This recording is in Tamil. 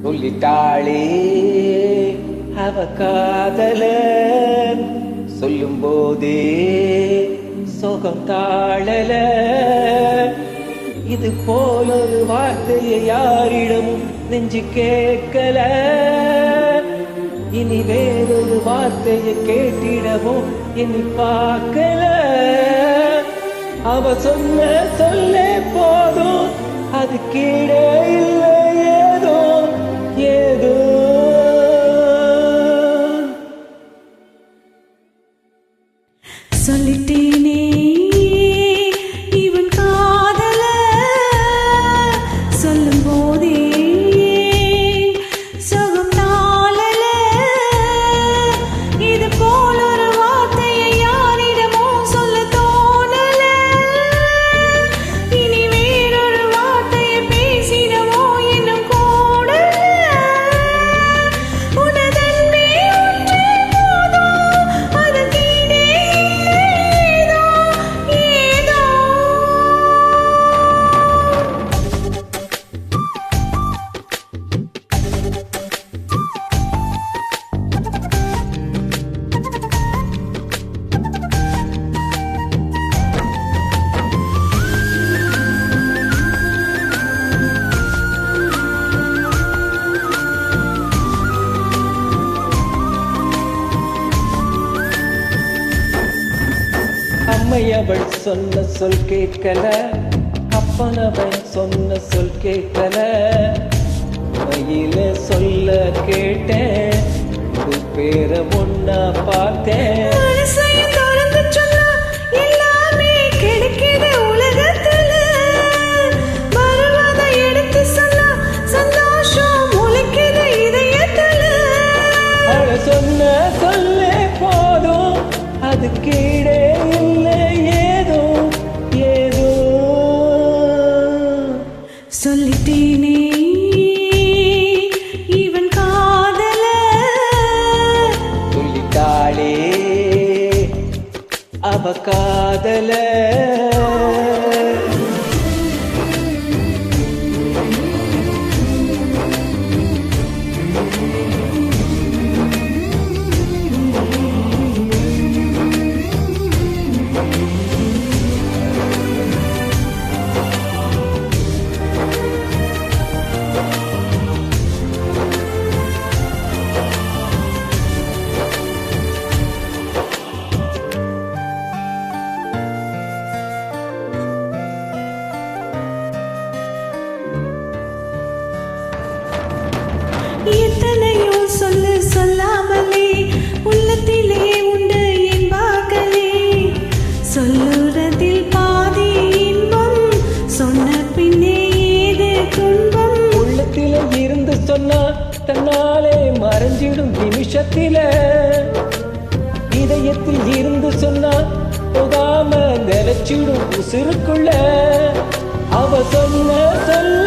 சொல்லிட்டாளே அவ காதல சொல்லும் போதே சோகம் தாழல. இது போல ஒரு வார்த்தையை யாரிடமும் நெஞ்சு கேட்கல. இனி வேறொரு வார்த்தையை கேட்டிடவும் இனி பார்க்கல. அவ சொன்ன சொல்லே போதும், அது கீழே இல்லை ஏதோ ஏதோ. சொல்லிட்டேனே இவன் காதல சொல்லும் போதே சுகம் தாளல. இது போல ஒரு வார்த்தையை யாரிடமோ சொல்ல தோணல. இனி வேறொரு வார்த்தையை பேசிடவோ இன்னும் கூடல. உனதன்பே ஒன்றே போதும், அது கீழே ஏதோ ஏதோ. அம்மையவள் சொன்ன சொல் கேட்கல, அப்பனவன் சொன்ன சொல் கேட்கல. கையில சொல்ல கேட்டேன், பேர ஒன்னா பார்த்தேன். மனசையும் திறந்து சொன்னா எல்லாமே கிடைக்குது உலகத்துல. வருவதை எடுத்து சொன்னா சந்தோஷம் முளைக்குது இதயத்துல. அவள சொன்ன சொல்லே போதும், அது கீழே இல்லை ஏதோ ஏதோ. சொல்லிட்டேனே இவன் காதல. சொல்லிட்டாளே அவ காதல. எத்தனையோ சொல்லு சொல்லாமலே உள்ளத்திலே உண்டு என் வாக்களே. சொல்லுறதில் பாதி இன்பம், சொன்ன பின்னே ஏது துன்பம். உள்ளத்தில இருந்து சொன்னா தன்னாலே மறைஞ்சிடும் நிமிஷத்தில. இதயத்தில் இருந்து சொன்னா போகாம நினைச்சிடும் உசுருக்குள்ள. அவ சொன்ன சொல்ல